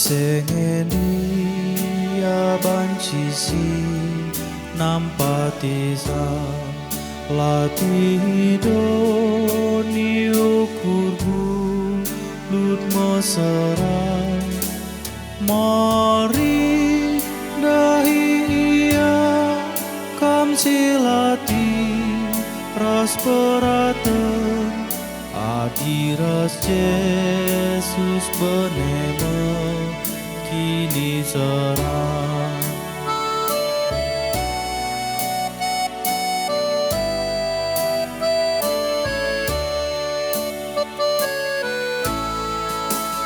Sengelia bancisi nampatisa latido ni ukurgu lut moserai mari dahi ia kam silati ras peraten adiras Yesus benema kini serang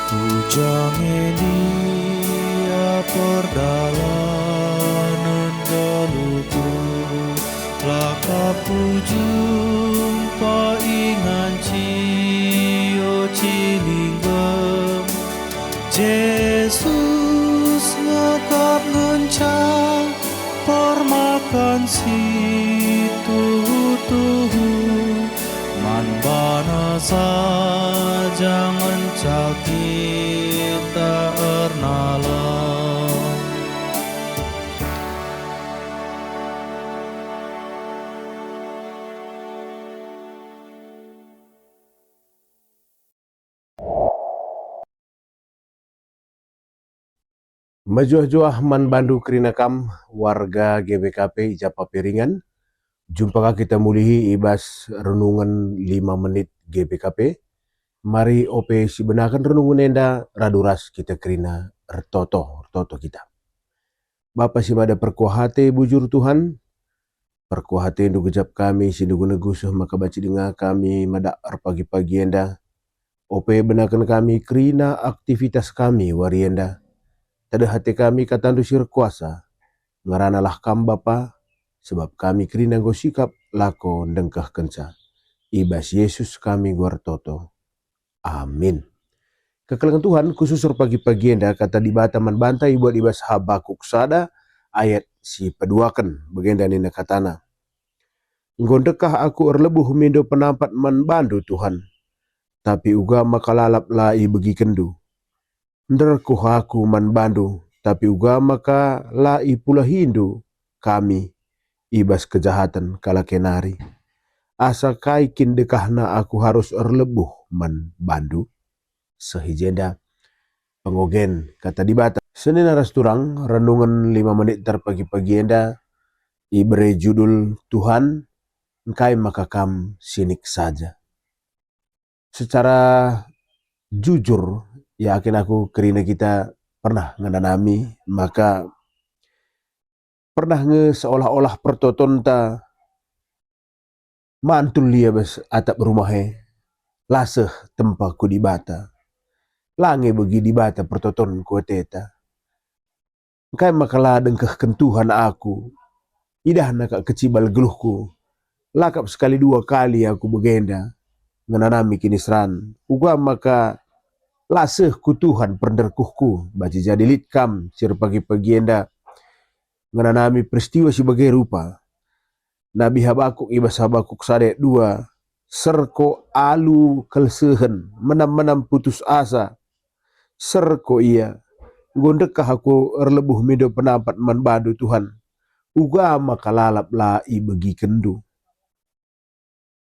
Pujang elia perdalanan galuku lakap pujung paingan cio cilinggem Yesus ngakap ngencang permakan si tuhu man banasa jangan sakit tak ernalam Majuah-juah man bandu kerina kam warga GBKP Ijapa Piringan. Jumpa kita mulihi ibas renungan 5 menit GBKP. Mari ope si benakan renungan enda raduras kita kerina rtoto kita. Bapa si mada perkuahate bujur Tuhan. Perkuahate ndu gejap kami si ndu gunegusuh maka baci dengar kami mada pagi-pagi enda. Ope benakan kami kerina aktivitas kami wari enda. Tada hati kami katandu sir kuasa, ngaranalah kam Bapa, sebab kami kerina go sikap lako dengkah kenca. Ibas Yesus kami guartoto. Amin. Kekelengan Tuhan khusus pagi-pagi enda kata di bata man bantai buat ibas Habakuk sada ayat si peduakan begenda nina katana. Ngondekah aku erlebuh mindo penampat man bandu Tuhan, tapi uga makalalap lai begi kendu. Nderkuh aku man bandu, tapi uga maka lai pula hindu kami ibas kejahatan kala kenari. Asa kaikin dekahna aku harus erlebuh man bandu. Sehijenda pengogen kata di bata. Senin aras turang renungan 5 menit terpagi-pagi enda ibere judul Tuhan engkai maka kam sinik saja. Secara jujur yakin aku kerina kita pernah ngananami maka pernah seolah-olah pertoton ta mantul lia bes atap rumahe laseh tempa ku di bata lange bagi di bata pertoton ku teta engkai makala dengkeh kentuhan aku idah nak kecibal geluhku lakap sekali 2 kali aku begenda ngananami kini seran uga maka laseh ku Tuhan perderkuhku baca jadi litkam sir pagi-pagi enda ngananami peristiwa sebagai rupa Nabi Habakuk ibas Habakuk sadek 2 serko alu kelsehen menam-menam putus asa serko ia gondekah aku erlebuh mido penampat man badu Tuhan uga makalalap lai begi kendu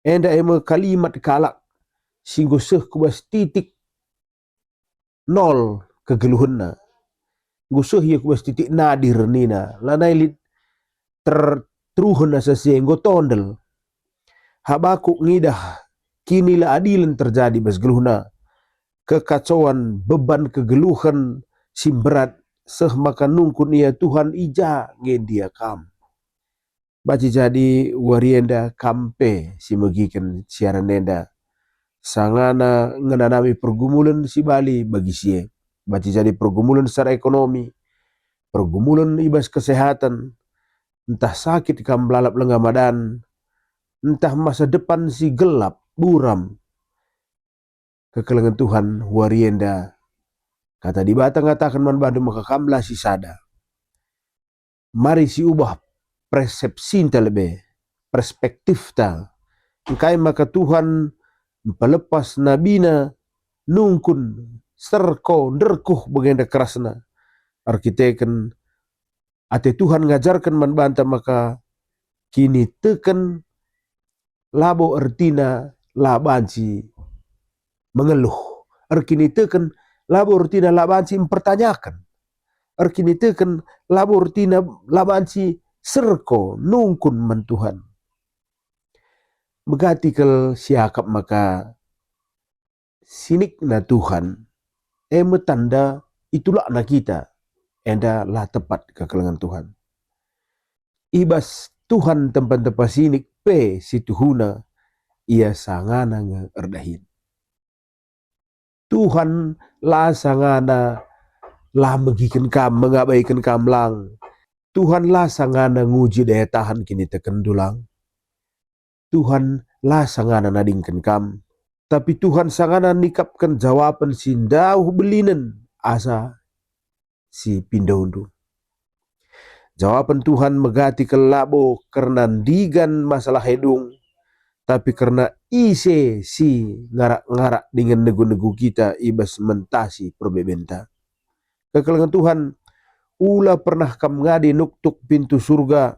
enda ema kalimat kalak singgo seh kubas titik 0 kegeluhunna gusuh ya kubas titik nadir nina lanai lit tertruhun asa sienggo tondel Habakuk ngidah kini la adilan terjadi bas geluhna kekacauan beban kegeluhan simberat seh maka nungkun ia Tuhan ija ngen dia kam baci jadi warienda kampe si megiken siaran enda sangana ngenanami pergumulan si Bali bagi sie baci jadi pergumulan secara ekonomi pergumulan ibas kesehatan entah sakit kam lalap lenggamadan entah masa depan si gelap buram kekelengan Tuhan warienda kata di batang ngatakan man bandu maka kamlah si sada mari si ubah persepsi lebih perspektif ta engkai maka Tuhan pelepas nabina nungkun serko nderkuh bagenda kerasna arkiteken ate Tuhan ngajarkan man banta maka kini teken labo ertina labanci mengeluh arkini teken labo ertina labanci mempertanyakan arkini teken labo ertina labanci serko nungkun man Tuhan begati kel siakap maka sinik na Tuhan metanda itulah na kita enda lah tepat kekelengan Tuhan ibas Tuhan tempat-tempat sinik pe situhuna ia sangana nge erdahin Tuhan lah sangana lah megikan kam mengabaikan kam lang Tuhan lah sangana nguji daya tahan kini teken dulang Tuhan lah sangana nadingkan kam tapi Tuhan sangana nikapkan jawaban sindau belinen asa si pindahundu jawaban Tuhan megati kelabo karena digan masalah hedung tapi karena ise si ngarak-ngarak dengan negu-negu kita ibas mentasi perbebenta kekelengan Tuhan ula pernah kam ngadi nuktuk pintu surga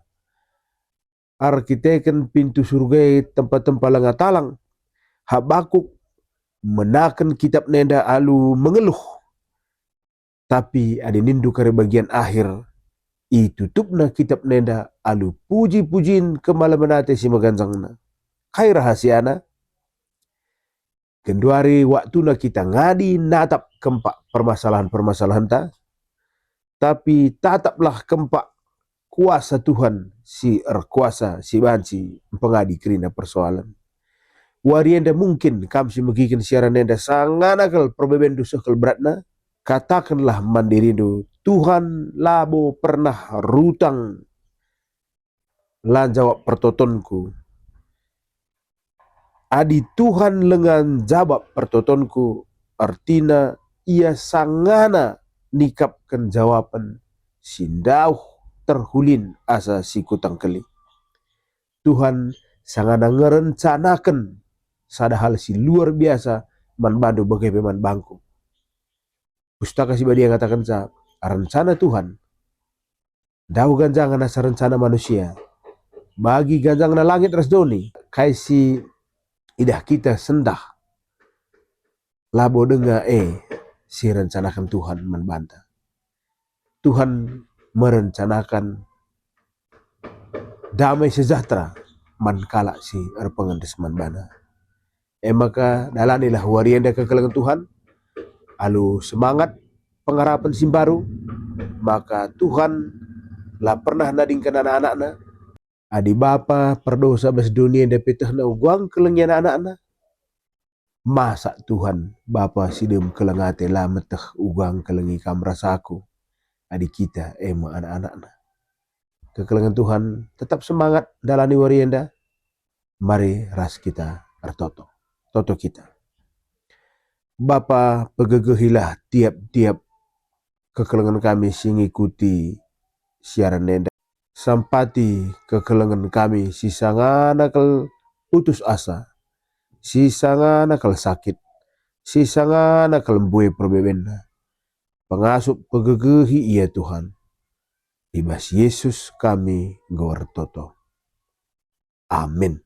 arkiteken pintu surga tempat-tempat langatalang Habakuk menakan kitab nenda alu mengeluh tapi ada nindu kare bagian akhir itutupna kitab nenda alu puji-pujin kemalamanate si maganjangna kai rahasiana kenduari waktuna kita ngadi natap kempak permasalahan-permasalahan ta tapi tataplah kempak kuasa Tuhan si erkuasa si banci pengadi kerina persoalan warienda mungkin kam si megikin siaran nenda sanganakal probeben dusukal beratna katakanlah mandirindo Tuhan labo pernah rutang lan jawab pertotonku adi Tuhan lengan jawab pertotonku artina ia sangana nikapkan jawaban sindauh terhulin asa si kutang keli Tuhan sangana ngerencanakan sada hal si luar biasa man bandu bagai peman bangku pustaka si badia katakan sa rencana Tuhan dau ganjangan asa rencana manusia bagi ganjangan langit rasdoni kai si idah kita sendah labo denga si rencanakan Tuhan man banta Tuhan merencanakan damai sejahtera man kala si erpengendes man bana maka dalanilah warienda kekelengan Tuhan alu semangat pengharapan simbaru maka Tuhan lah pernah nadingkan anak-anakna adi bapa perdosa bas dunia da petahna uguang kelengian anak-anak masa Tuhan bapa sidem kelengate lah metah uguang kelengi kam rasaku adi kita anak-anakna kekelengan Tuhan tetap semangat dalani warienda mari ras kita ertoto toto kita Bapa pegegehilah tiap-tiap kekelengan kami sing ikuti siaran nenda sampati kekelengan kami si sangana kel putus asa si sangana kel sakit si sangana kel mbue perbebenna pengasup pegegehi ia Tuhan ibas Yesus kami ngortoto amin.